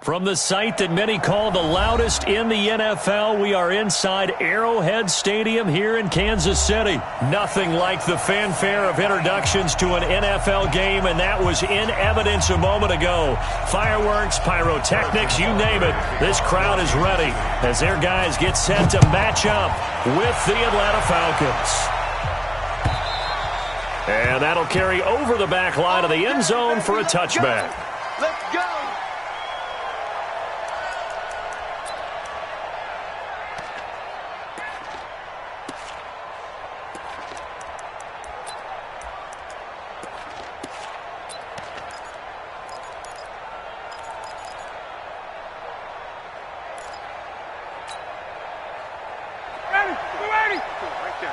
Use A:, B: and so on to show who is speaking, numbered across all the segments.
A: From the site that many call the loudest in the NFL, we are inside Arrowhead Stadium here in Kansas City. Nothing like the fanfare of introductions to an NFL game, and that was in evidence a moment ago. Fireworks, pyrotechnics, you name it. This crowd is ready as their guys get set to match up with the Atlanta Falcons. And that'll carry over the back line of the end zone for a touchback.
B: Let's go.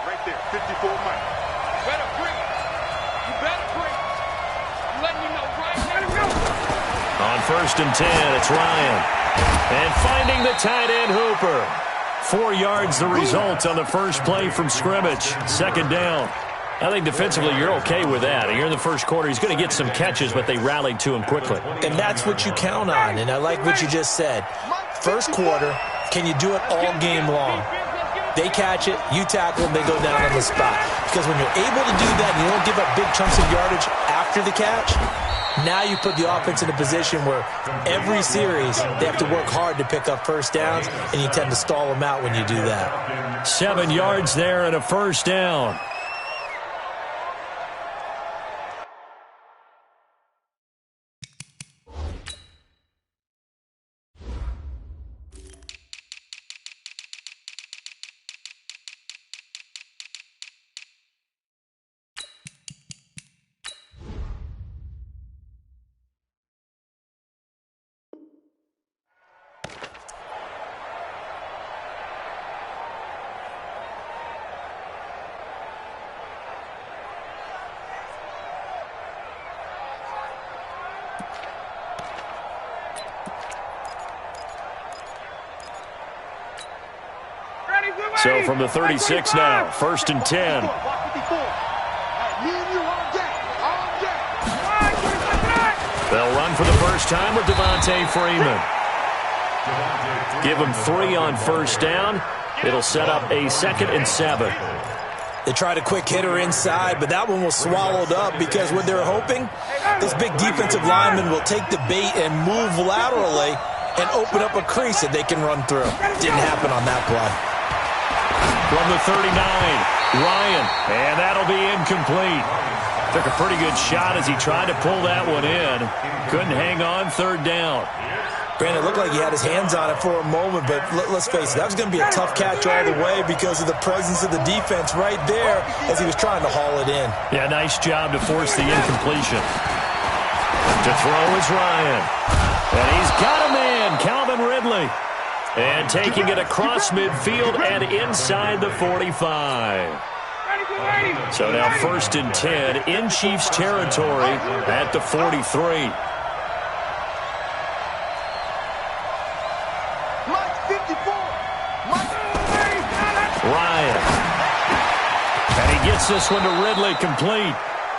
B: Right there. 54 Mike. Better break. You better break. I'm letting you know right now.
A: On 1st and 10, it's Ryan. And finding the tight end Hooper. 4 yards the result on the first play from scrimmage. 2nd down. I think defensively you're okay with that. Here in the first quarter, he's going to get some catches, but they rallied to him quickly.
C: And that's what you count on, and I like what you just said. First quarter, can you do it all game long? They catch it, you tackle them, they go down on the spot. Because when you're able to do that and you don't give up big chunks of yardage after the catch, now you put the offense in a position where every series they have to work hard to pick up first downs, and you tend to stall them out when you do that.
A: 7 yards there and a first down. So from the 36 now, 1st and 10. They'll run for the first time with Devontae Freeman. Give him 3 on 1st down. It'll set up a 2nd and 7.
C: They tried a quick hitter inside, but that one was swallowed up because what they're hoping, this big defensive lineman will take the bait and move laterally and open up a crease that they can run through. Didn't happen on that play.
A: From the 39, Ryan, and that'll be incomplete. Took a pretty good shot as he tried to pull that one in. Couldn't hang on 3rd down.
C: Brandon, it looked like he had his hands on it for a moment, but let's face it, that was going to be a tough catch all the way because of the presence of the defense right there as he was trying to haul it in.
A: Yeah, nice job to force the incompletion. To throw is Ryan. And he's got a man, Calvin Ridley. And taking it across midfield and inside the 45. So now 1st and 10 in Chiefs territory at the 43. Ryan. And he gets this one to Ridley complete.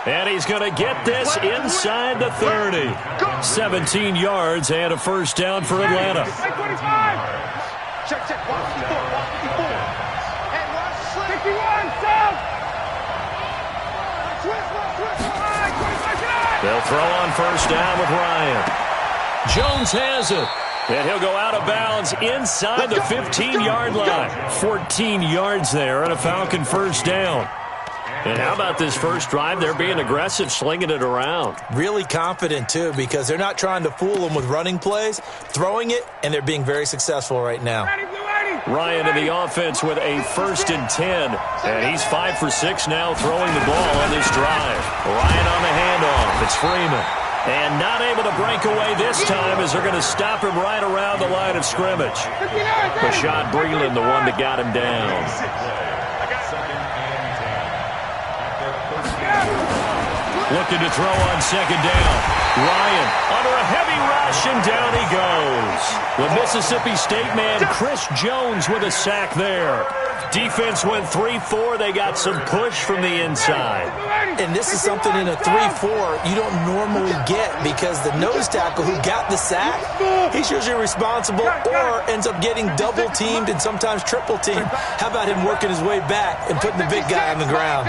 A: And he's going to get this inside the 30. 17 yards and a first down for Atlanta.
B: Check. 154. And watch slip. 51, stop.
A: They'll throw on 1st down with Ryan. Jones has it. And he'll go out of bounds inside the 15-yard line. 14 yards there and a Falcon first down. And how about this first drive? They're being aggressive, slinging it around.
C: Really confident, too, because they're not trying to fool them with running plays, throwing it, and they're being very successful right now.
A: Ryan in the offense with a 1st and 10. And he's 5 for 6 now throwing the ball on this drive. Ryan on the handoff. It's Freeman. And not able to break away this time as they're going to stop him right around the line of scrimmage. Rashad Breeland, the one that got him down. Looking to throw on 2nd down. Ryan under a heavy rush, and down he goes. The Mississippi State man, Chris Jones, with a sack there. Defense went 3-4. They got some push from the inside.
C: And this is something in a 3-4 you don't normally get because the nose tackle who got the sack, he's usually responsible or ends up getting double-teamed and sometimes triple-teamed. How about him working his way back and putting the big guy on the ground?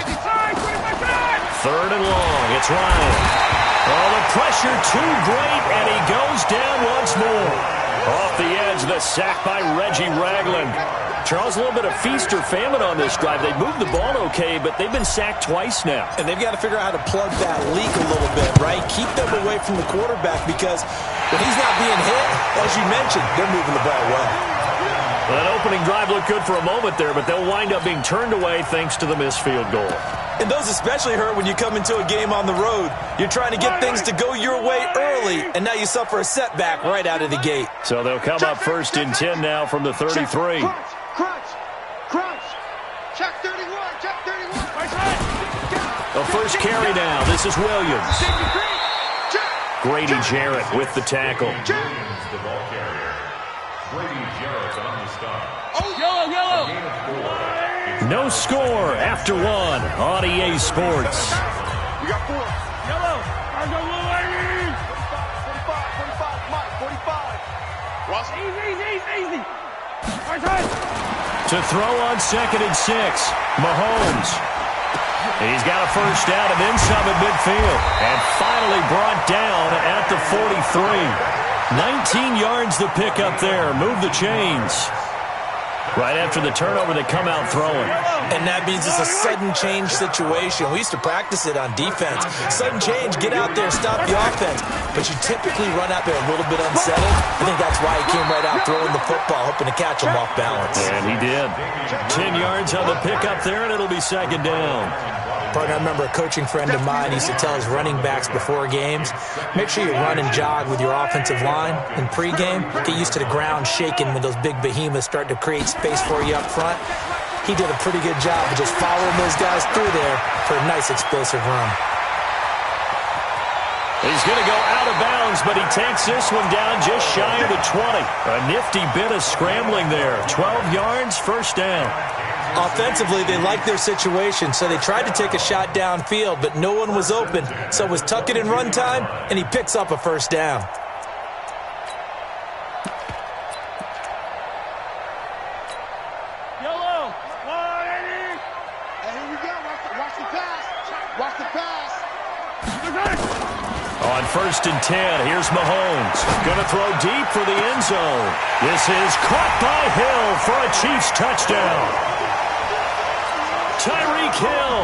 A: 3rd and long. It's Ryan. Oh, the pressure too great, and he goes down once more. Off the edge, the sack by Reggie Ragland. Charles, a little bit of feast or famine on this drive. They moved the ball okay, but they've been sacked twice now. And they've got to figure out how to plug that leak a little bit, right? Keep them away from the quarterback because when he's not being hit, as you mentioned, they're moving the ball well. That opening drive looked good for a moment there, but they'll wind up being turned away thanks to the missed field goal. And those especially hurt when you come into a game on the road. You're trying to get things to go your way early, and now you suffer a setback right out of the gate. So they'll come up 1st and 10 now from the 33.
B: Crunch. Check 31.
A: The first carry now. This is Williams. Grady Jarrett with the tackle.
D: The ball carrier. Grady Jarrett on the stop.
B: Yellow.
A: No score after 1 on EA Sports.
B: We got 4. Yellow. I go low, 45. Mike, 45. Ross. Easy.
A: To throw on 2nd and 6. Mahomes. He's got a first down and then some at midfield. And finally brought down at the 43. 19 yards the pick up there. Move the chains. Right after the turnover, they come out throwing.
C: And that means it's a sudden change situation. We used to practice it on defense. Sudden change, get out there, stop the offense. But you typically run out there a little bit unsettled. I think that's why he came right out throwing the football, hoping to catch him off balance.
A: And he did. 10 yards on the pickup there, and it'll be 2nd down.
C: Partner, I remember a coaching friend of mine used to tell his running backs before games, make sure you run and jog with your offensive line in pregame. Get used to the ground shaking when those big behemoths start to create space for you up front. He did a pretty good job of just following those guys through there for a nice explosive run.
A: He's going to go out of bounds, but he takes this one down just shy of the 20. A nifty bit of scrambling there. 12 yards, first down.
C: Offensively, they liked their situation, so they tried to take a shot downfield, but no one was open. So it was tuck it in run time, and he picks up a first down.
B: Yellow. Hey, here we go. Watch the pass.
A: On 1st and 10, here's Mahomes. Going to throw deep for the end zone. This is caught by Hill for a Chiefs touchdown. Tyreek Hill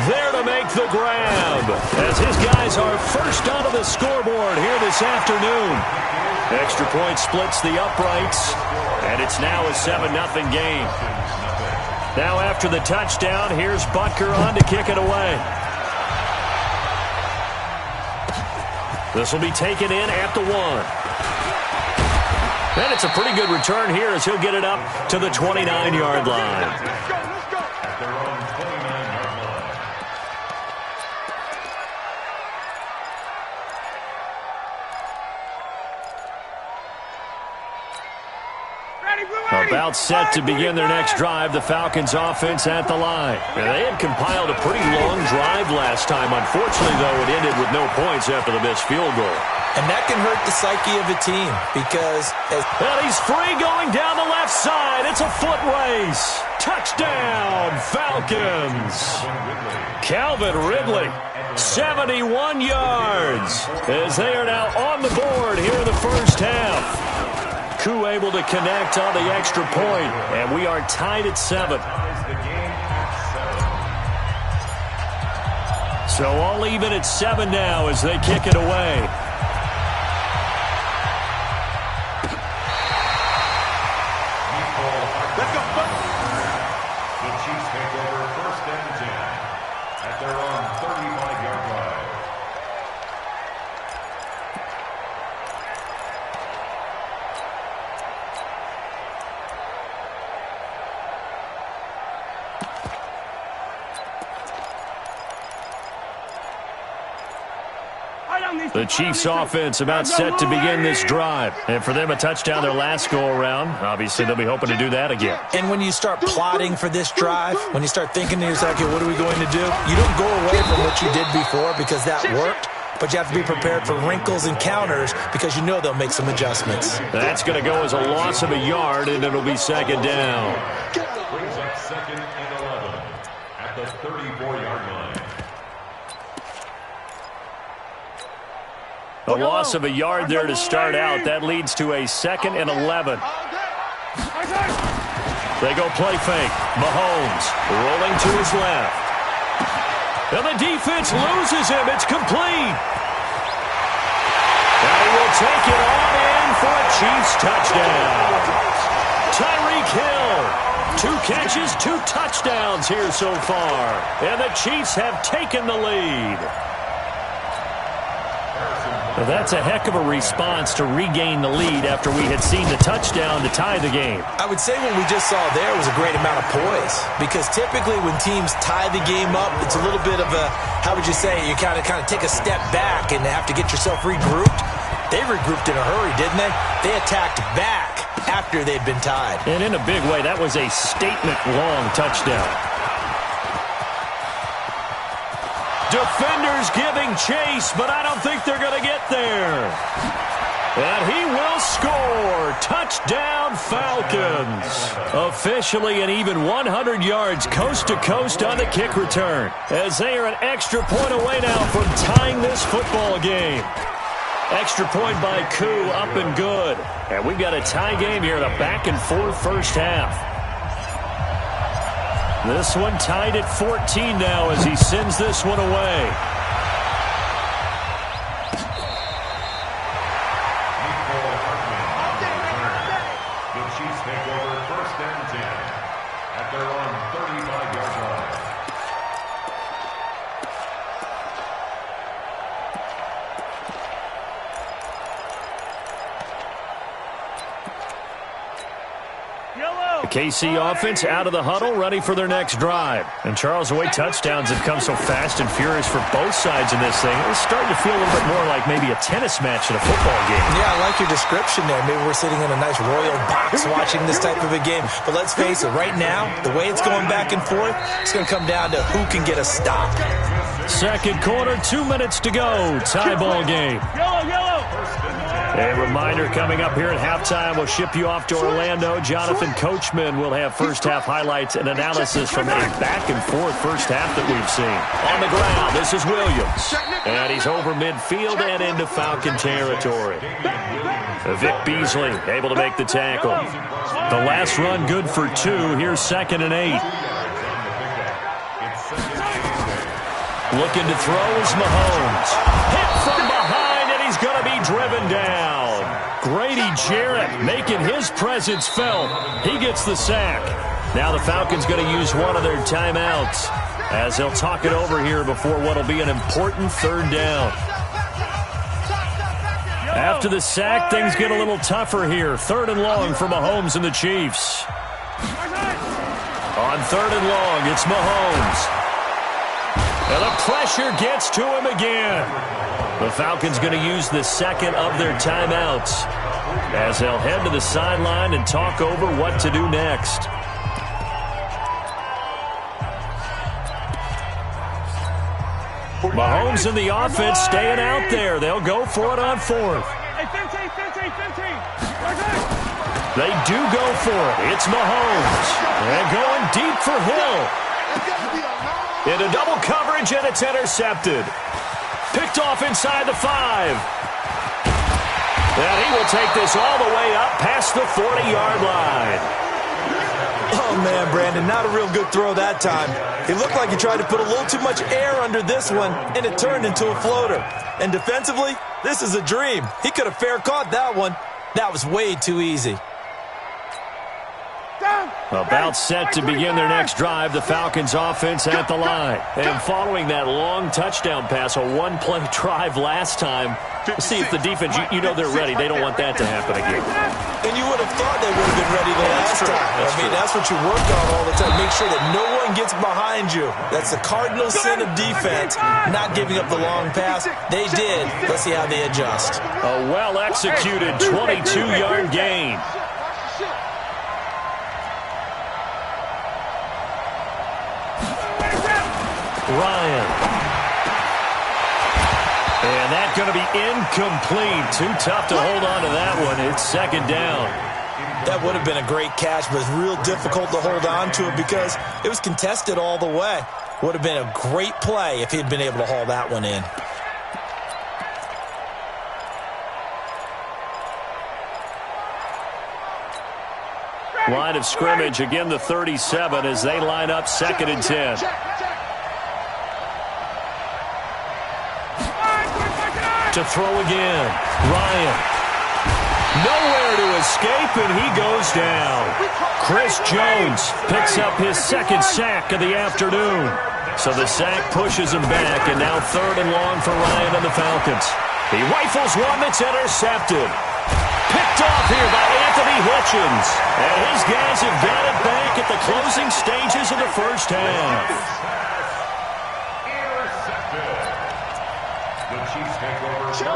A: there to make the grab as his guys are first onto the scoreboard here this afternoon. Extra point splits the uprights, and it's now a 7-0 game. Now after the touchdown, here's Butker on to kick it away. This will be taken in at the 1. And it's a pretty good return here as he'll get it up to the 29-yard line. About set to begin their next drive, the Falcons offense at the line. And they had compiled a pretty long drive last time. Unfortunately, though, it ended with no points after the missed field goal.
C: And that can hurt the psyche of a team because...
A: And he's free going down the left side. It's a foot race. Touchdown, Falcons. Calvin Ridley, 71 yards as they are now on the board here in the first half. Koo able to connect on the extra point, and we are tied at 7. So all even at 7 now as they kick it away.
D: The Chiefs take over 1st and 10 at their own 35-yard line.
A: The Chiefs offense about set to begin this drive. And for them, a touchdown their last go-around. Obviously, they'll be hoping to do that again.
C: And when you start plotting for this drive, when you start thinking to yourself, okay, what are we going to do? You don't go away from what you did before because that worked. But you have to be prepared for wrinkles and counters because you know they'll make some adjustments.
A: That's going to go as a loss of a yard, and it'll be second down.
D: Brings up second and 11 at the 34-yard line.
A: A loss of a yard there to start out. That leads to a second and 11. They go play fake. Mahomes rolling to his left. And the defense loses him. It's complete. And he will take it on in for a Chiefs touchdown. Tyreek Hill. 2 catches, 2 touchdowns here so far. And the Chiefs have taken the lead. Well, that's a heck of a response to regain the lead after we had seen the touchdown to tie the game.
C: I would say what we just saw there was a great amount of poise because typically when teams tie the game up, it's a little bit of a, how would you say, you kind of take a step back and have to get yourself regrouped. They regrouped in a hurry, didn't they? They attacked back after they'd been tied.
A: And in a big way, that was a statement-long touchdown. Defenders giving chase, but I don't think they're going to get there. And he will score. Touchdown, Falcons. Officially an even 100 yards coast to coast on the kick return, as they are an extra point away now from tying this football game. Extra point by Koo, up and good. And we've got a tie game here in a back-and-forth first half. This one tied at 14 now as he sends this one away.
D: The Chiefs take over first and 10 at their own 35-yard line.
A: The KC offense out of the huddle, ready for their next drive. And Charles, the way touchdowns have come so fast and furious for both sides in this thing, it's starting to feel a little bit more like maybe a tennis match in a football game.
C: Yeah, I like your description there. Maybe we're sitting in a nice royal box watching this type of a game. But let's face it, right now, the way it's going back and forth, it's going to come down to who can get a stop.
A: Second quarter, 2 minutes to go. Tie ball game. A reminder coming up here at halftime, we'll ship you off to Orlando. Jonathan Coachman will have first-half highlights and analysis from a back-and-forth first half that we've seen. On the ground, this is Williams. And he's over midfield and into Falcon territory. Vic Beasley able to make the tackle. The last run good for 2. Here's 2nd and 8. Looking to throw is Mahomes. Hit from behind, and he's going to be driven down. Grady Jarrett making his presence felt. He gets the sack. Now the Falcons going to use one of their timeouts as they'll talk it over here before what will be an important third down. After the sack, things get a little tougher here. 3rd and long for Mahomes and the Chiefs. On 3rd and long, it's Mahomes. And the pressure gets to him again. The Falcons going to use the second of their timeouts as they'll head to the sideline and talk over what to do next. Mahomes and the offense staying out there. They'll go for it on 4th. They do go for it. It's Mahomes. And going deep for Hill. Into double coverage, and it's intercepted. Picked off inside the 5. And he will take this all the way up past the 40-yard line.
C: Oh, man, Brandon, not a real good throw that time. It looked like he tried to put a little too much air under this one, and it turned into a floater. And defensively, this is a dream. He could have fair caught that one. That was way too easy.
A: About set to begin their next drive, the Falcons offense at the line. And following that long touchdown pass, a one-play drive last time, see if the defense, you know they're ready. They don't want that to happen again.
C: And you would have thought they would have been ready the last time. I mean, that's what you work on all the time. Make sure that no one gets behind you. That's the cardinal sin of defense, not giving up the long pass. They did. Let's see how they adjust.
A: A well-executed 22-yard gain. Ryan. And that's going to be incomplete. Too tough to hold on to that one. It's second down.
C: That would have been a great catch, but it's real difficult to hold on to it because it was contested all the way. Would have been a great play if he'd been able to haul that one in.
A: Line of scrimmage, again the 37 as they line up 2nd and 10. To throw again. Ryan. Nowhere to escape, and he goes down. Chris Jones picks up his 2nd sack of the afternoon. So the sack pushes him back, and now 3rd and long for Ryan and the Falcons. He rifles one that's intercepted. Picked off here by Anthony Hitchens. And his guys have got it back at the closing stages of the first half.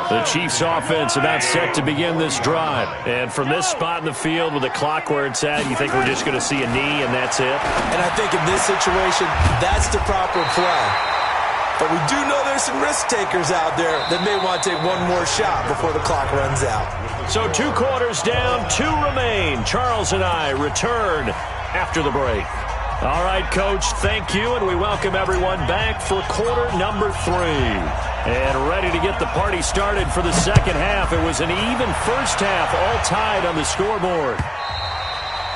A: The Chiefs offense about set to begin this drive. And from this spot in the field with the clock where it's at, you think we're just going to see a knee and that's it?
C: And I think in this situation, that's the proper play. But we do know there's some risk takers out there that may want to take one more shot before the clock runs out.
A: So 2 quarters down, 2 remain. Charles and I return after the break. All right, Coach, thank you, and we welcome everyone back for quarter number 3. And ready to get the party started for the second half. It was an even first half, all tied on the scoreboard.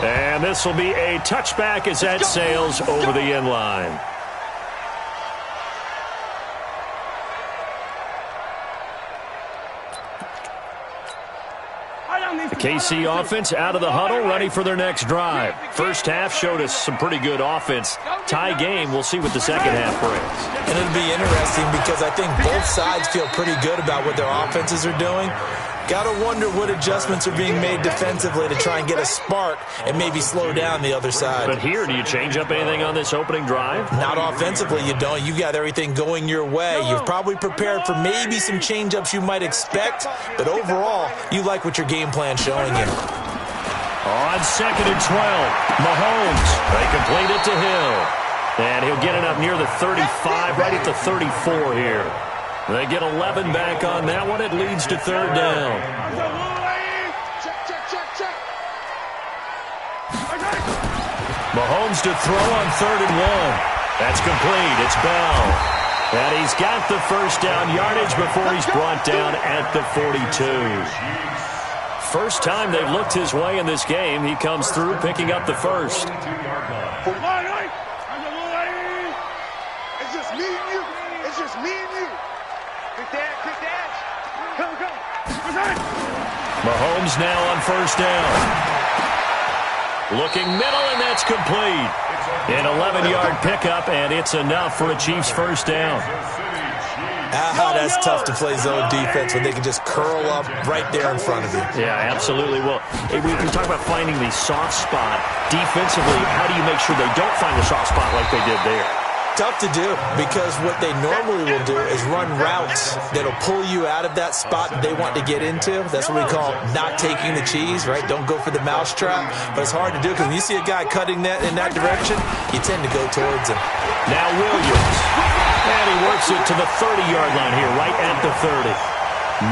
A: And this will be a touchback as that sails over the end line. The KC offense out of the huddle, ready for their next drive. First half showed us some pretty good offense. Tie game, we'll see what the second half brings.
C: And it'll be interesting because I think both sides feel pretty good about what their offenses are doing. Got to wonder what adjustments are being made defensively to try and get a spark and maybe slow down the other side.
A: But here, do you change up anything on this opening drive?
C: Not offensively, you don't. You got everything going your way. You've probably prepared for maybe some change-ups you might expect, but overall, you like what your game plan's showing you.
A: On 2nd and 12, Mahomes. They complete it to Hill. And he'll get it up near the 35, right at the 34 here. They get 11 back on that one. It leads to 3rd down. Mahomes to throw on 3rd and 1. That's complete. It's Bell. And he's got the first down yardage before he's brought down at the 42. First time they've looked his way in this game. He comes through picking up the first.
B: It's just me and you. It's just me and you. Quick dash. Come.
A: Mahomes now on 1st down. Looking middle, and that's complete. An 11-yard pickup, and it's enough for a Chiefs first down.
C: That's tough to play zone defense when they can just curl up right there in front of you.
A: Yeah, absolutely. Well, we talk about finding the soft spot. Defensively, how do you make sure they don't find the soft spot like they did there?
C: Tough to do because what they normally will do is run routes that'll pull you out of that spot that they want to get into. That's what we call not taking the cheese, right? Don't go for the mousetrap. But it's hard to do because when you see a guy cutting that in that direction, you tend to go towards him.
A: Now Williams. And he works it to the 30-yard line here, right at the 30.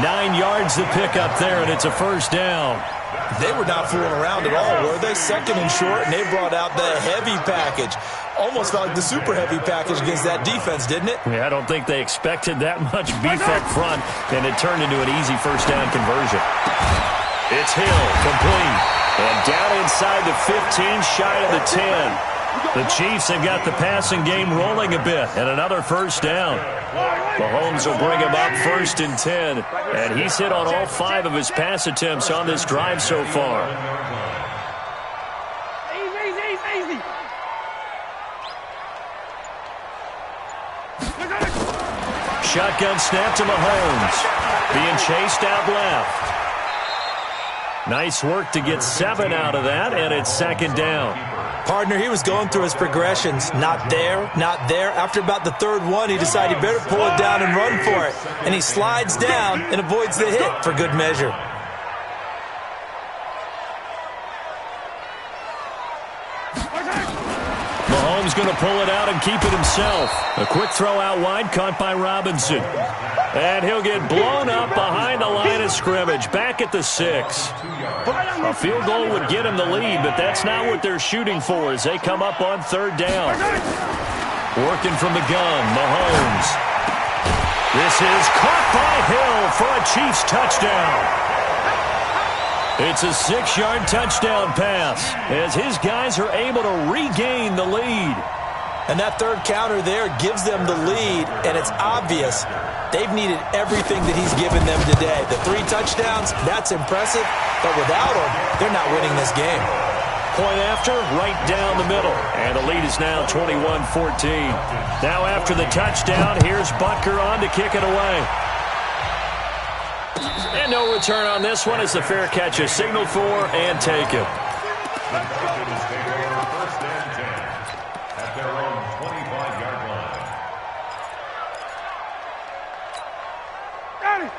A: 9 yards to pick up there, and it's a first down.
C: They were not fooling around at all, were they? 2nd and short, and they brought out the heavy package. Almost felt like the super heavy package against that defense, didn't it?
A: Yeah, I don't think they expected that much beef up front, and it turned into an easy first down conversion. It's Hill, complete. And down inside the 15, shy of the 10. The Chiefs have got the passing game rolling a bit, and another first down. Mahomes will bring him up 1st and 10, and he's hit on all 5 of his pass attempts on this drive so far.
B: Easy.
A: Shotgun snap to Mahomes. Being chased out left. Nice work to get 7 out of that, and it's second down.
C: Partner, he was going through his progressions. Not there, not there. After about the third one, he decided he better pull it down and run for it. And he slides down and avoids the hit for good measure.
A: Mahomes going to pull it out and keep it himself. A quick throw out wide, caught by Robinson. And he'll get blown up behind the line of scrimmage, back at the 6. A field goal would get him the lead, but that's not what they're shooting for as they come up on third down. Working from the gun, Mahomes. This is caught by Hill for a Chiefs touchdown. It's a 6-yard touchdown pass as his guys are able to regain the lead.
C: And that third counter there gives them the lead, and it's obvious they've needed everything that he's given them today. The 3 touchdowns, that's impressive, but without him, they're not winning this game.
A: Point after, right down the middle. And the lead is now 21-14. Now after the touchdown, here's Butker on to kick it away. And no return on this one as the fair catch is signaled for and taken.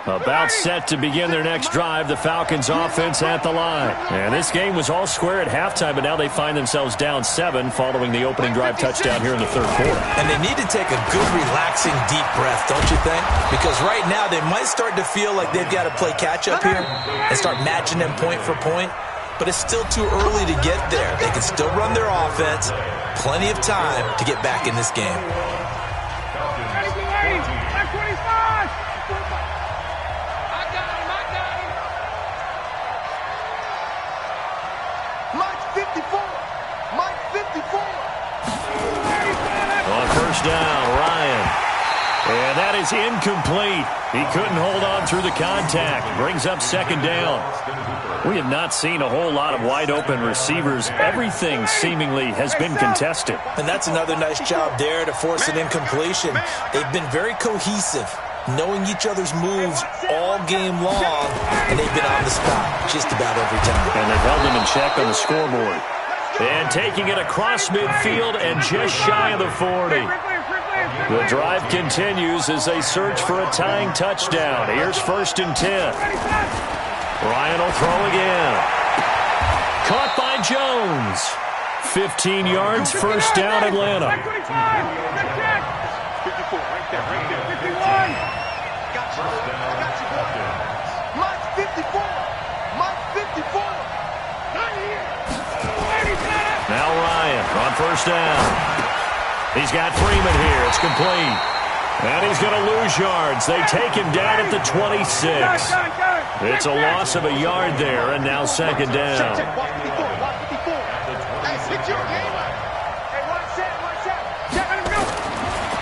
A: About set to begin their next drive, the Falcons offense at the line. And this game was all square at halftime, but now they find themselves down 7 following the opening drive touchdown here in the third quarter.
C: And they need to take a good, relaxing, deep breath, don't you think? Because right now they might start to feel like they've got to play catch-up here and start matching them point for point. But it's still too early to get there. They can still run their offense. Plenty of time to get back in this game.
A: On first down, Ryan. And that is incomplete. He couldn't hold on through the contact. Brings up second down. We have not seen a whole lot of wide-open receivers. Everything seemingly has been contested.
C: And that's another nice job there to force an incompletion. They've been very cohesive, knowing each other's moves all game long, and they've been on the spot just about every time.
A: And they've held them in check on the scoreboard. And taking it across midfield and just shy of the 40. The drive continues as they search for a tying touchdown. Here's 1st and 10. Ryan will throw again. Caught by Jones. 15 yards, first down, Atlanta. Now Ryan on first down. He's got Freeman here. It's complete. And he's going to lose yards. They take him down at the 26. It's a loss of a yard there, and now second down.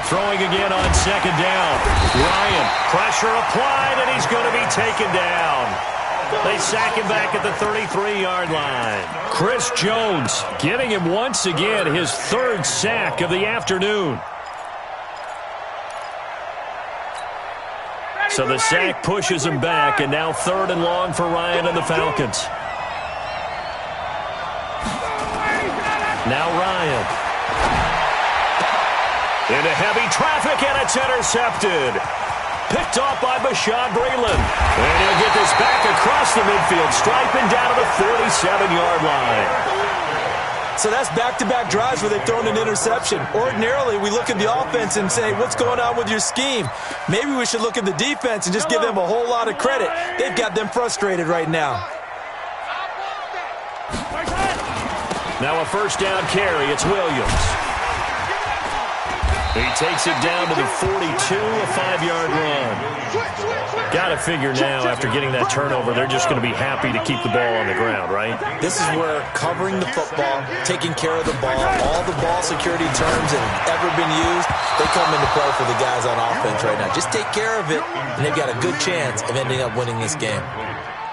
A: Throwing again on second down. Ryan, pressure applied, and he's going to be taken down. They sack him back at the 33-yard line. Chris Jones getting him once again his 3rd sack of the afternoon. So the sack pushes him back, and now 3rd and long for Ryan and the Falcons. Now Ryan. Into heavy traffic, and it's intercepted. Picked off by Bashaud Breeland. And he'll get this back across the midfield stripe and down to the 47-yard line.
C: So that's back-to-back drives where they've thrown an interception. Ordinarily, we look at the offense and say, what's going on with your scheme? Maybe we should look at the defense and just give them a whole lot of credit. They've got them frustrated right now.
A: Now a first down carry. It's Williams. He takes it down to the 42, a 5-yard run. Got to figure now, after getting that turnover, they're just going to be happy to keep the ball on the ground, right?
C: This is where covering the football, taking care of the ball, all the ball security terms that have ever been used, they come into play for the guys on offense right now. Just take care of it, and they've got a good chance of ending up winning this game.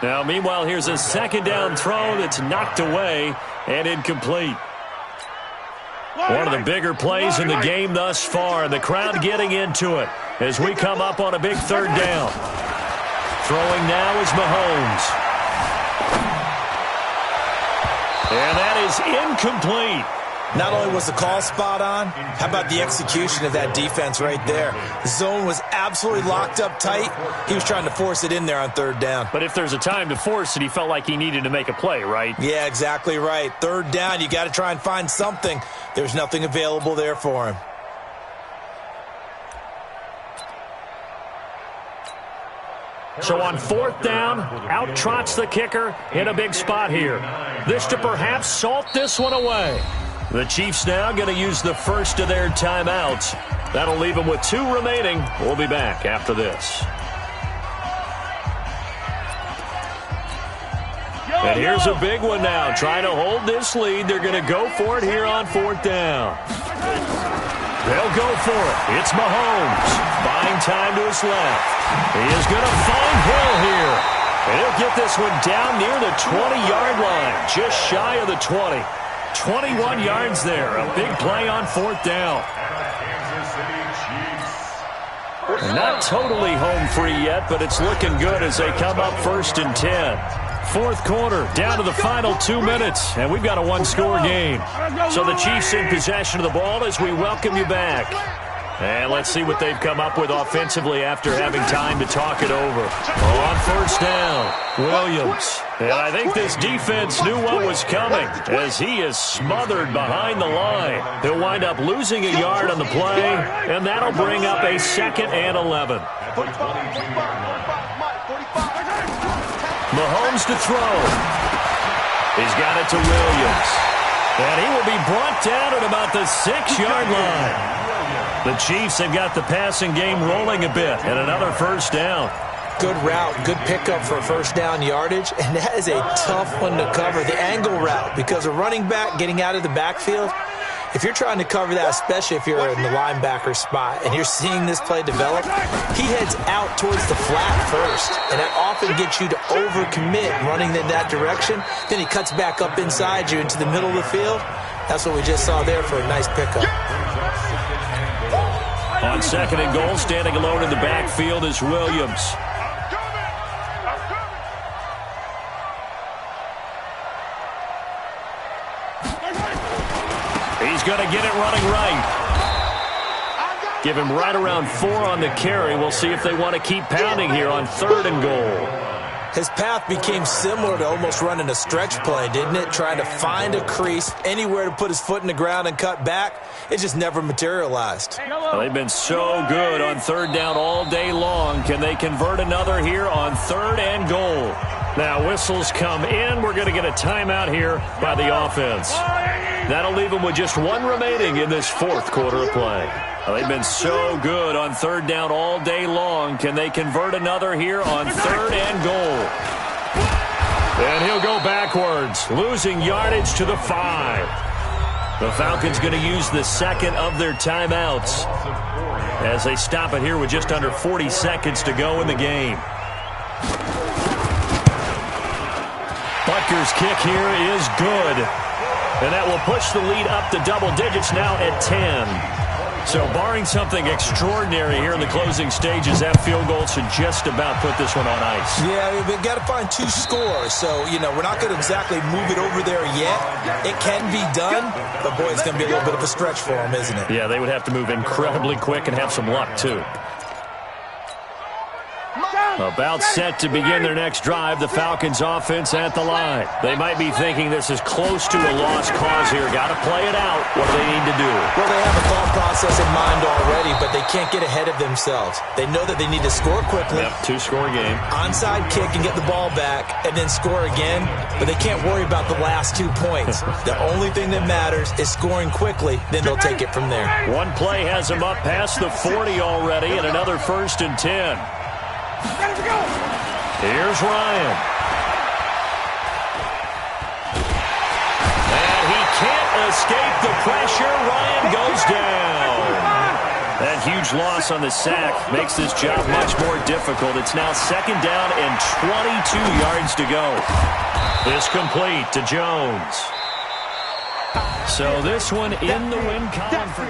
A: Now, meanwhile, here's a second down throw that's knocked away and incomplete. One of the bigger plays in the game thus far. The crowd getting into it as we come up on a big third down. Throwing now is Mahomes. And that is incomplete.
C: Not only was the call spot on, how about the execution of that defense right there? The zone was absolutely locked up tight. He was trying to force it in there on third down.
A: But if there's a time to force it, he felt like he needed to make a play, right?
C: Yeah, exactly right. Third down, you got to try and find something. There's nothing available there for him.
A: So on fourth down, out trots the kicker in a big spot here. This to perhaps salt this one away. The Chiefs now going to use the first of their timeouts. That'll leave them with 2 remaining. We'll be back after this. And here's a big one now. Trying to hold this lead. They're going to go for it here on fourth down. They'll go for it. It's Mahomes. Buying time to his left. He is going to find Hill here. And he'll get this one down near the 20-yard line. Just shy of the 20. 21 yards there. A big play on fourth down. Not totally home free yet, but it's looking good as they come up first and 10. Fourth quarter, down to the final 2 minutes, and we've got a one-score game. So the Chiefs in possession of the ball as we welcome you back. And let's see what they've come up with offensively after having time to talk it over. On first down, Williams. And I think this defense knew what was coming as he is smothered behind the line. He'll wind up losing a yard on the play, and that'll bring up a 2nd and 11. Mahomes to throw. He's got it to Williams. And he will be brought down at about the 6-yard line. The Chiefs have got the passing game rolling a bit, and another first down.
C: Good route, good pickup for first down yardage, and that is a tough one to cover, the angle route, because a running back getting out of the backfield, if you're trying to cover that, especially if you're in the linebacker spot and you're seeing this play develop, he heads out towards the flat first, and that often gets you to overcommit running in that direction. Then he cuts back up inside you into the middle of the field. That's what we just saw there for a nice pickup.
A: On 2nd and goal, standing alone in the backfield is Williams. He's going to get it running right. Give him right around 4 on the carry. We'll see if they want to keep pounding here on 3rd and goal.
C: His path became similar to almost running a stretch play, didn't it? Trying to find a crease, anywhere to put his foot in the ground and cut back. It just never materialized.
A: Well, they've been so good on 3rd down all day long. Can they convert another here on 3rd and goal? Now whistles come in. We're going to get a timeout here by the offense. That'll leave them with just 1 remaining in this 4th quarter of play. Well, they've been so good on 3rd down all day long. Can they convert another here on 3rd and goal? And he'll go backwards, losing yardage to the 5. The Falcons going to use the 2nd of their timeouts as they stop it here with just under 40 seconds to go in the game. Butker's kick here is good. And that will push the lead up to double digits now at 10. So barring something extraordinary here in the closing stages, that field goal should just about put this one on ice.
C: Yeah, we've got to find 2 scores. So, you know, we're not going to exactly move it over there yet. It can be done, but, boy, it's going to be a little bit of a stretch for them, isn't it?
A: Yeah, they would have to move incredibly quick and have some luck, too. About set to begin their next drive, the Falcons offense at the line. They might be thinking this is close to a lost cause here. Got to play it out. What do they need to do?
C: Well, they have a thought process in mind already, but they can't get ahead of themselves. They know that they need to score quickly.
A: Yep, 2-score game.
C: Onside kick and get the ball back and then score again, but they can't worry about the last 2 points. The only thing that matters is scoring quickly, then they'll take it from there.
A: One play has them up past the 40 already, and another 1st and 10. Here's Ryan. And he can't escape the pressure. Ryan goes down. That huge loss on the sack makes this job much more difficult. It's now 2nd down and 22 yards to go. This complete to Jones. So this one in the win column for...